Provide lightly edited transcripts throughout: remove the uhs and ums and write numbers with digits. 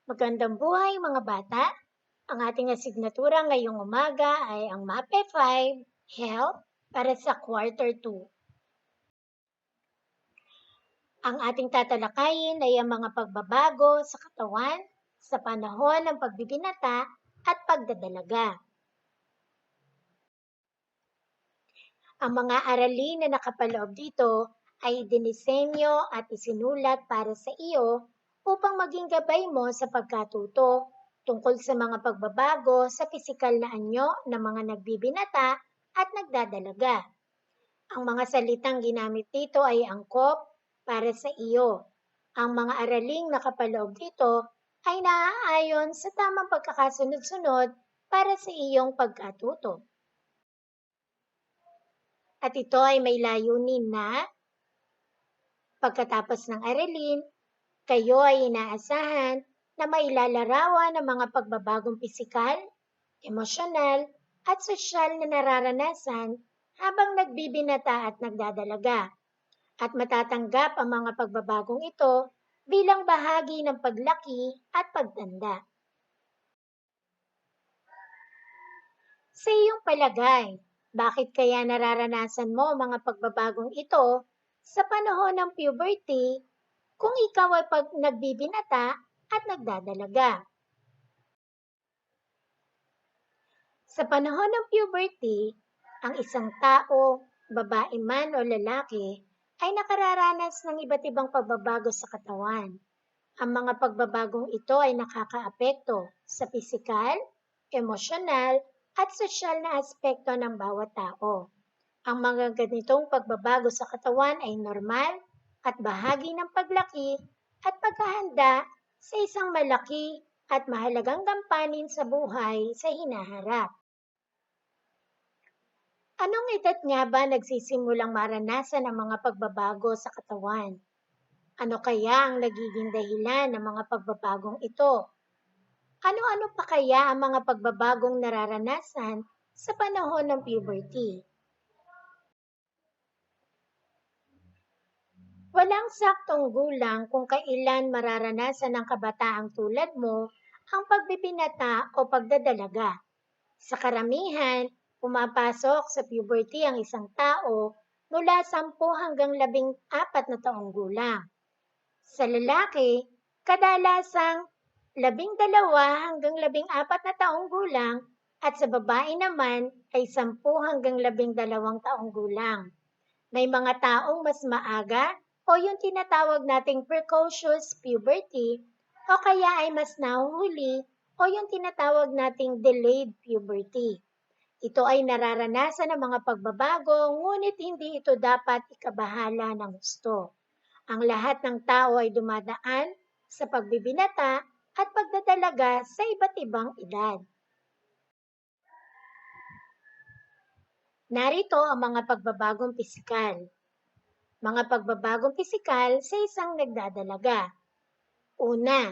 Magandang buhay mga bata! Ang ating asignatura ngayong umaga ay ang MAPE 5, Health, para sa Quarter 2. Ang ating tatalakayin ay ang mga pagbabago sa katawan sa panahon ng pagbibinata at pagdadalaga. Ang mga aralin na nakapaloob dito ay dinisenyo at isinulat para sa iyo upang maging gabay mo sa pagkatuto tungkol sa mga pagbabago sa pisikal na anyo ng mga nagbibinata at nagdadalaga. Ang mga salitang ginamit dito ay angkop para sa iyo. Ang mga araling nakapaloob dito ay naaayon sa tamang pagkakasunod-sunod para sa iyong pagkatuto. At ito ay may layunin na pagkatapos ng aralin, kayo ay inaasahan na mailalarawan ng mga pagbabagong pisikal, emosyonal, at sosyal na nararanasan habang nagbibinata at nagdadalaga. At matatanggap ang mga pagbabagong ito bilang bahagi ng paglaki at pagtanda. Sa iyong palagay, bakit kaya nararanasan mo ang mga pagbabagong ito sa panahon ng puberty kung ikaw ay nagbibinata at nagdadalaga? Sa panahon ng puberty, ang isang tao, babae man o lalaki, ay nakararanas ng iba't ibang pagbabago sa katawan. Ang mga pagbabagong ito ay nakakaapekto sa pisikal, emosyonal, at sosyal na aspekto ng bawat tao. Ang mga ganitong pagbabago sa katawan ay normal at bahagi ng paglaki at paghahanda sa isang malaki at mahalagang gampanin sa buhay sa hinaharap. Anong edad nga ba nagsisimulang maranasan ang mga pagbabago sa katawan? Ano kaya ang nagiging dahilan ng mga pagbabagong ito? Ano-ano pa kaya ang mga pagbabagong nararanasan sa panahon ng puberty? Walang saktong gulang kung kailan mararanasan ng kabataang tulad mo ang pagbibinata o pagdadalaga. Sa karamihan, pumapasok sa puberty ang isang tao mula 10 hanggang 14 na taong gulang. Sa lalaki, kadalasang 12 hanggang 14 na taong gulang at sa babae naman ay 10 hanggang 12 taong gulang. May mga taong mas maaga o yung tinatawag nating precocious puberty o kaya ay mas nahuhuli o yung tinatawag nating delayed puberty. Ito ay nararanasan ng mga pagbabago ngunit hindi ito dapat ikabahala ng gusto. Ang lahat ng tao ay dumadaan sa pagbibinata at pagdadalaga sa iba't ibang edad. Narito ang mga pagbabagong pisikal. Mga pagbabagong pisikal sa isang nagdadalaga. Una,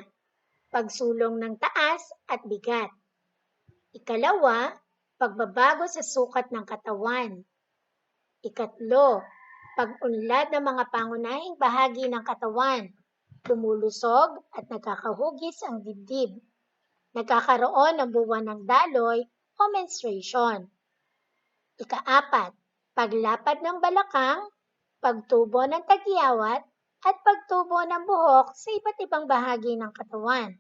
pagsulong ng taas at bigat. Ikalawa, pagbabago sa sukat ng katawan. Ikatlo, pag-unlad ng mga pangunahing bahagi ng katawan. Lumulusog at nagkakahugis ang dibdib. Nagkakaroon ng buwan ng daloy o menstruation. Ikaapat, paglapad ng balakang, pagtubo ng tagyawat, at pagtubo ng buhok sa iba't ibang bahagi ng katawan.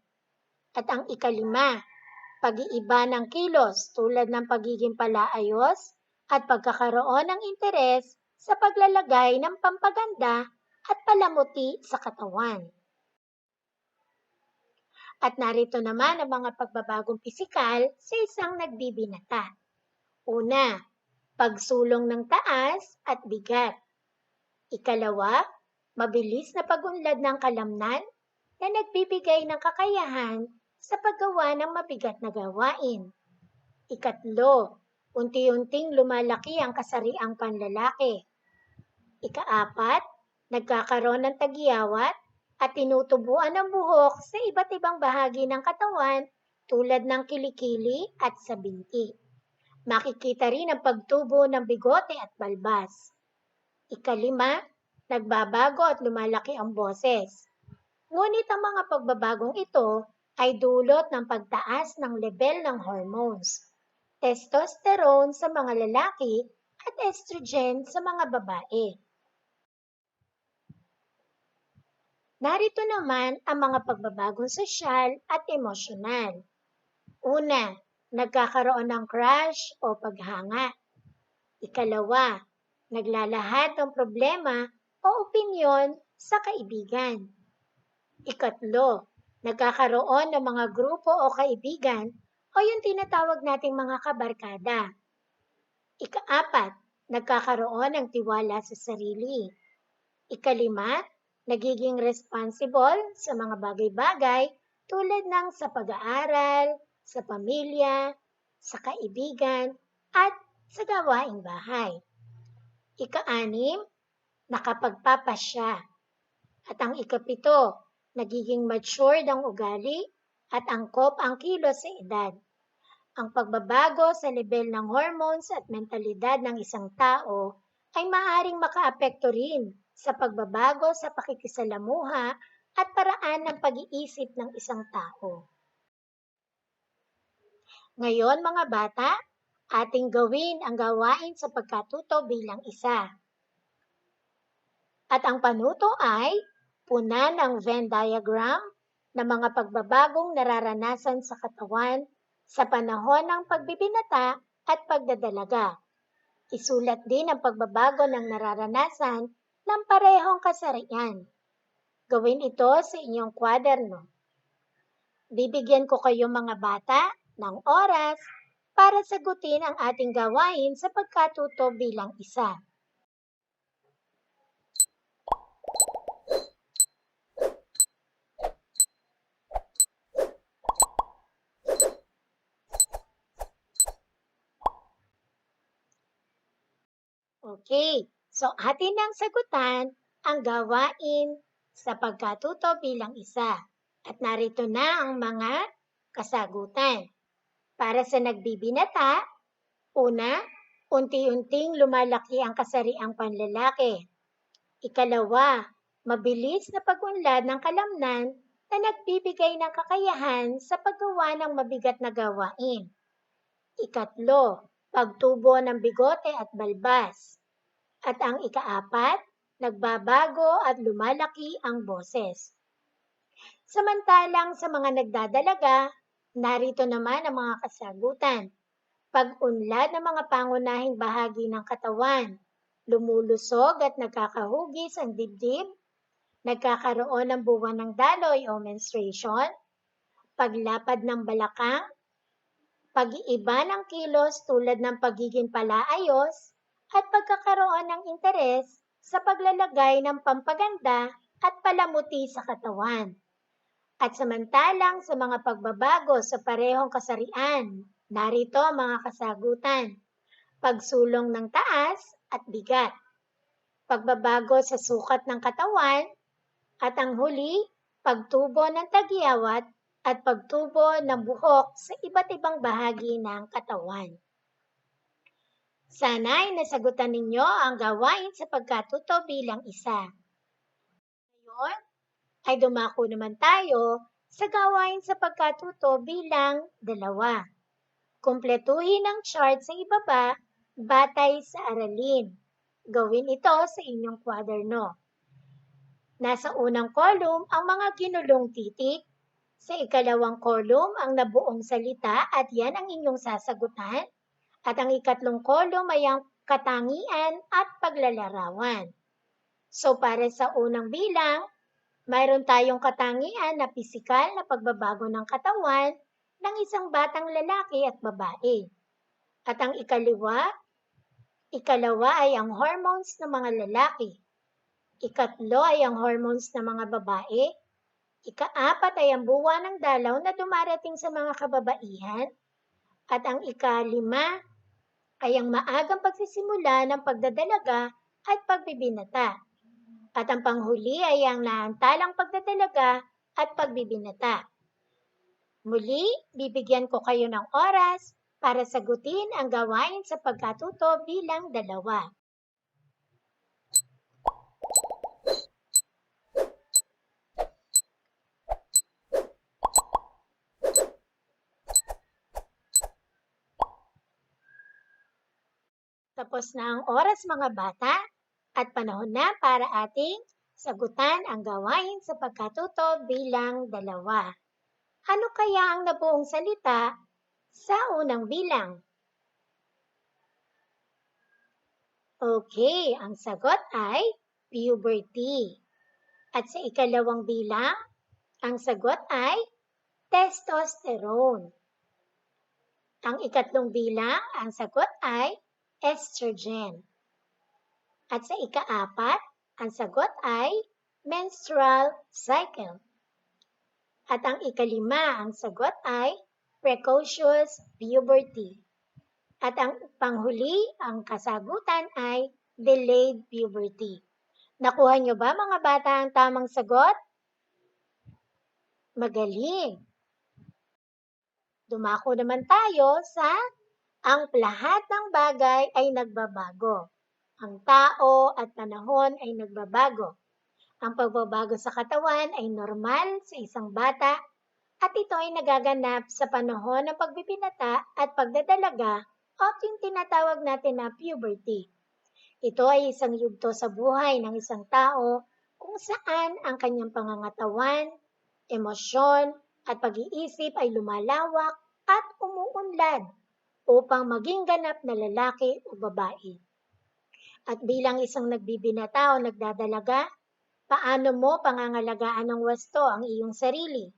At ang ikalima, pag-iiba ng kilos tulad ng pagiging palaayos at pagkakaroon ng interes sa paglalagay ng pampaganda at palamuti sa katawan. At narito naman ang mga pagbabagong pisikal sa isang nagbibinata. Una, pagsulong ng taas at bigat. Ikalawa, mabilis na pag-unlad ng kalamnan na nagbibigay ng kakayahan sa paggawa ng mabigat na gawain. Ikatlo, unti-unting lumalaki ang kasariang panlalaki. Ikaapat, nagkakaroon ng tagyawat at tinutubuan ng buhok sa iba't ibang bahagi ng katawan tulad ng kilikili at sa binti. Makikita rin ang pagtubo ng bigote at balbas. Ikalima, nagbabago at lumalaki ang boses. Ngunit ang mga pagbabagong ito ay dulot ng pagtaas ng level ng hormones, testosterone sa mga lalaki at estrogen sa mga babae. Narito naman ang mga pagbabagong sosyal at emosyonal. Una, nagkakaroon ng crush o paghanga. Ikalawa, naglalahad ng problema o opinyon sa kaibigan. Ikatlo, nagkakaroon ng mga grupo o kaibigan o yung tinatawag nating mga kabarkada. Ikaapat, nagkakaroon ng tiwala sa sarili. Ikalima, nagiging responsible sa mga bagay-bagay tulad ng sa pag-aaral, sa pamilya, sa kaibigan, at sa gawaing bahay. Ika-anim, nakapagpapasya. At ang ikapito, nagiging matured ang ugali at angkop ang kilos sa edad. Ang pagbabago sa level ng hormones at mentalidad ng isang tao ay maaaring makaapekto rin sa pagbabago sa pakikisalamuha at paraan ng pag-iisip ng isang tao. Ngayon mga bata, ating gawin ang gawain sa pagkatuto bilang isa. At ang panuto ay punan ng Venn diagram ng mga pagbabagong nararanasan sa katawan sa panahon ng pagbibinata at pagdadalaga. Isulat din ang pagbabago ng nararanasan ng parehong kasarian. Gawin ito sa inyong kwaderno. Bibigyan ko kayo mga bata ng oras para sagutin ang ating gawain sa pagkatuto bilang isa. Okay, so atin nang sagutan ang gawain sa pagkatuto bilang isa. At narito na ang mga kasagutan. Para sa nagbibinata, una, unti-unting lumalaki ang kasariang panlalaki. Ikalawa, mabilis na pag-unlad ng kalamnan na nagbibigay ng kakayahan sa paggawa ng mabigat na gawain. Ikatlo, pagtubo ng bigote at balbas. At ang ikaapat, nagbabago at lumalaki ang boses. Samantalang sa mga nagdadalaga, narito naman ang mga kasagutan. Pag-unlad ng mga pangunahing bahagi ng katawan, lumulusog at nagkakahugis ang dibdib, nagkakaroon ng buwan ng daloy o menstruation, paglapad ng balakang, pag-iiba ng kilos tulad ng pagiging palaayos, at pagkakaroon ng interes sa paglalagay ng pampaganda at palamuti sa katawan. At samantalang sa mga pagbabago sa parehong kasarian, narito ang mga kasagutan. Pagsulong ng taas at bigat, pagbabago sa sukat ng katawan, at ang huli, pagtubo ng tagyawat at pagtubo ng buhok sa iba't ibang bahagi ng katawan. Sana ay nasagutan ninyo ang gawain sa pagkatuto bilang isa. Ngayon ay dumako naman tayo sa gawain sa pagkatuto bilang dalawa. Kumpletuhin ang chart sa ibaba batay sa aralin. Gawin ito sa inyong kwaderno. Nasa unang kolum ang mga ginulong titik. Sa ikalawang kolum ang nabuong salita at yan ang inyong sasagutan. At ang ikatlong kolum ay ang katangian at paglalarawan. So para sa unang bilang, mayroon tayong katangian na pisikal na pagbabago ng katawan ng isang batang lalaki at babae. At ang ikalawa ay ang hormones ng mga lalaki. Ikatlo ay ang hormones ng mga babae. Ikaapat ay ang buwan ng dalaw na dumarating sa mga kababaihan. At ang ikalima ay ang maagang pagsisimula ng pagdadalaga at pagbibinata. At ang panghuli ay ang naantalang pagdadalaga at pagbibinata. Muli, bibigyan ko kayo ng oras para sagutin ang gawain sa pagkatuto bilang dalawa. Tapos na ang oras mga bata at panahon na para ating sagutan ang gawain sa pagkatuto bilang dalawa. Ano kaya ang nabuong salita sa unang bilang? Okay, ang sagot ay puberty. At sa ikalawang bilang, ang sagot ay testosterone. Ang ikatlong bilang, ang sagot ay estrogen. At sa ikaapat, ang sagot ay menstrual cycle. At ang ikalima, ang sagot ay precocious puberty. At ang panghuli, ang kasagutan ay delayed puberty. Nakuha niyo ba mga bata ang tamang sagot? Magaling! Dumako naman tayo sa ang lahat ng bagay ay nagbabago. Ang tao at panahon ay nagbabago. Ang pagbabago sa katawan ay normal sa isang bata at ito ay nagaganap sa panahon ng pagbibinata at pagdadalaga o yung tinatawag natin na puberty. Ito ay isang yugto sa buhay ng isang tao kung saan ang kanyang pangangatawan, emosyon at pag-iisip ay lumalawak at umuunlad upang maging ganap na lalaki o babae. At bilang isang nagbibinata o nagdadalaga, paano mo pangangalagaan ng wasto ang iyong sarili?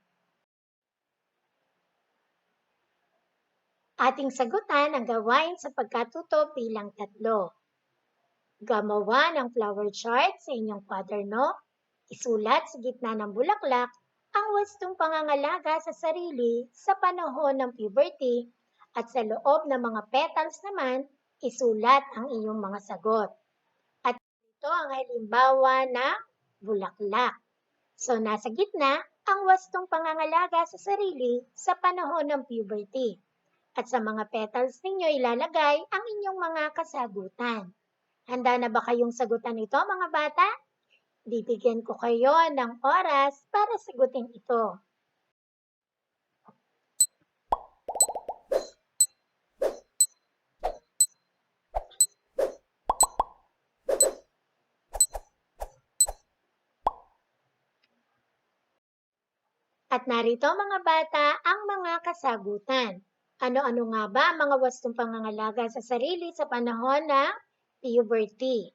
Ating sagutan ang gawain sa pagkatuto bilang 3. Gumawa ng flower chart sa inyong kwaderno. Isulat sa gitna ng bulaklak ang wastong pangangalaga sa sarili sa panahon ng puberty at sa loob ng mga petals naman, isulat ang iyong mga sagot. At ito ang halimbawa ng bulaklak. So nasa gitna ang wastong pangangalaga sa sarili sa panahon ng puberty. At sa mga petals ninyo ilalagay ang inyong mga kasagutan. Handa na ba kayong sagutan ito mga bata? Bibigyan ko kayo ng oras para sagutin ito. At narito mga bata ang mga kasagutan. Ano-ano nga ba ang mga wastong pangangalaga sa sarili sa panahon ng puberty?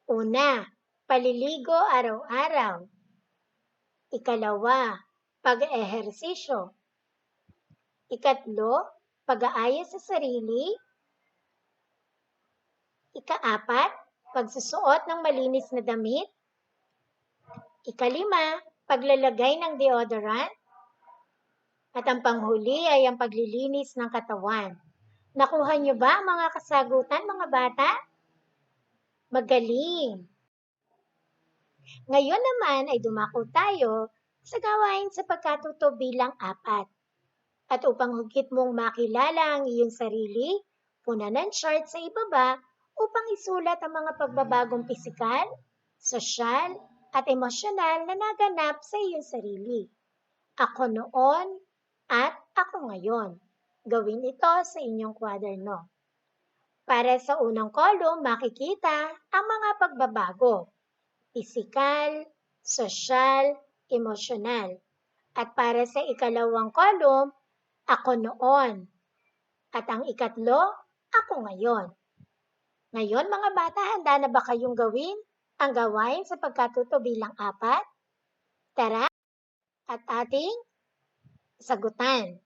Una, paliligo araw-araw. Ikalawa, pag-ehersisyo. Ikatlo, pag-aayos sa sarili. Ikaapat, pagsusuot ng malinis na damit. Ikalima, paglalagay ng deodorant. At ang panghuli ay ang paglilinis ng katawan. Nakuha niyo ba ang mga kasagutan mga bata? Magaling! Ngayon naman ay dumako tayo sa gawain sa pagkatuto bilang 4. At upang higit mong makilala ang iyong sarili, punan ng chart sa ibaba upang isulat ang mga pagbabagong pisikal, sosyal, at emosyonal na naganap sa iyong sarili. Ako noon at ako ngayon. Gawin ito sa inyong kwaderno. Para sa unang kolum, makikita ang mga pagbabago. Pisikal, sosyal, emosyonal. At para sa ikalawang kolum, ako noon. At ang ikatlo, ako ngayon. Ngayon mga bata, handa na ba kayong gawin ang gawain sa pagkatuto bilang 4? Tara at ating sagutan.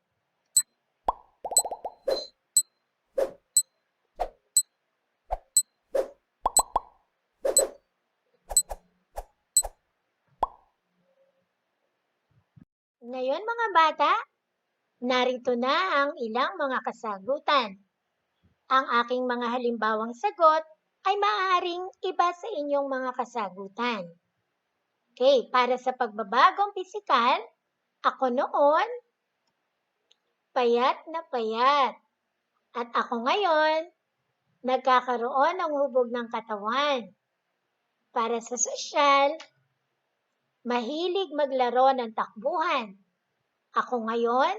Ngayon mga bata, narito na ang ilang mga kasagutan. Ang aking mga halimbawang sagot ay maaaring iba sa inyong mga kasagutan. Okay, para sa pagbabagong pisikal, ako noon, payat na payat. At ako ngayon, nagkakaroon ng hubog ng katawan. Para sa sosyal, mahilig maglaro ng takbuhan. Ako ngayon,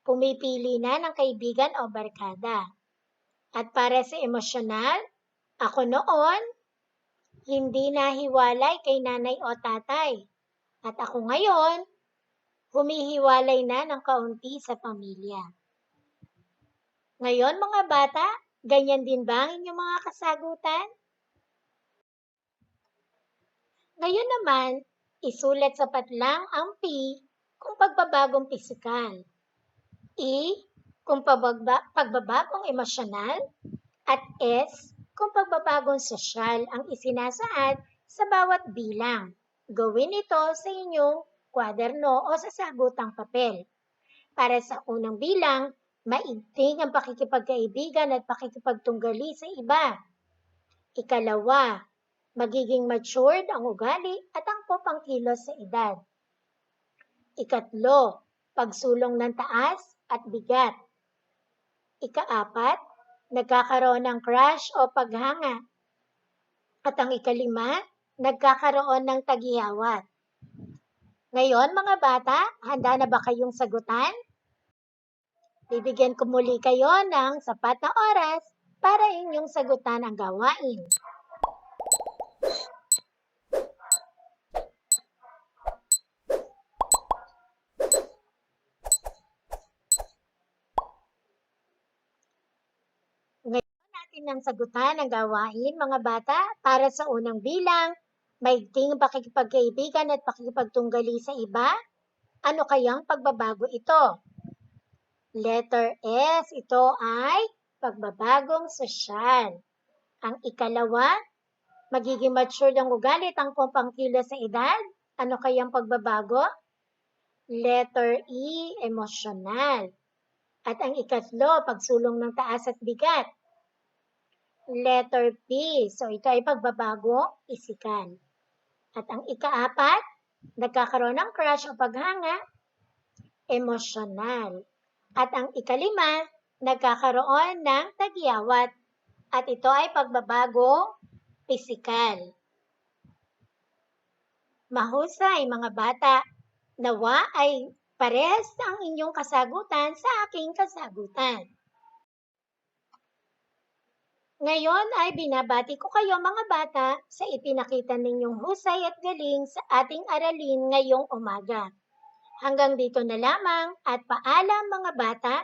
pumipili na ng kaibigan o barkada. At para sa emosyonal, ako noon, hindi nahiwalay kay nanay o tatay. At ako ngayon, humihiwalay na ng kaunti sa pamilya. Ngayon mga bata, ganyan din ba ang inyong mga kasagutan? Ngayon naman, isulat sapat lang ang P kung pagbabagong pisikal, E kung pagbabagong emosyonal, at S kung pagbabagong sosyal ang isinasaad sa bawat bilang. Gawin ito sa inyong kwaderno o sa sagutang papel. Para sa unang bilang, maigting ang pakikipagkaibigan at pakikipagtunggali sa iba. Ikalawa, magiging matured ang ugali at ang pangkilos sa edad. Ikatlo, pagsulong ng taas at bigat. Ikaapat, nagkakaroon ng crush o paghanga. At ang ikalima, nagkakaroon ng tagiyawat. Ngayon mga bata, handa na ba kayong sagutan? Bibigyan ko muli kayo ng sapat na oras para inyong sagutan ang gawain. Ngayon natin ang sagutan ang gawain mga bata para sa unang bilang, maigting pakikipagkaibigan at pakikipagtunggali sa iba. Ano kayang pagbabago ito? Letter S, ito ay pagbabagong sosyal. Ang ikalawa, magiging matured ang ugali at ang pangkilos sa edad. Ano kayang pagbabago? Letter E, emosyonal. At ang ikatlo, pagsulong ng taas at bigat. Letter P, so ito ay pagbabago, isikal. At ang ikaapat, nagkakaroon ng crush o paghanga, emosyonal. At ang ikalima, nagkakaroon ng tagiyawat. At ito ay pagbabago, pisikal. Mahusay mga bata, nawa ay parehas ang inyong kasagutan sa aking kasagutan. Ngayon ay binabati ko kayo mga bata sa ipinakita ninyong husay at galing sa ating aralin ngayong umaga. Hanggang dito na lamang at paalam mga bata.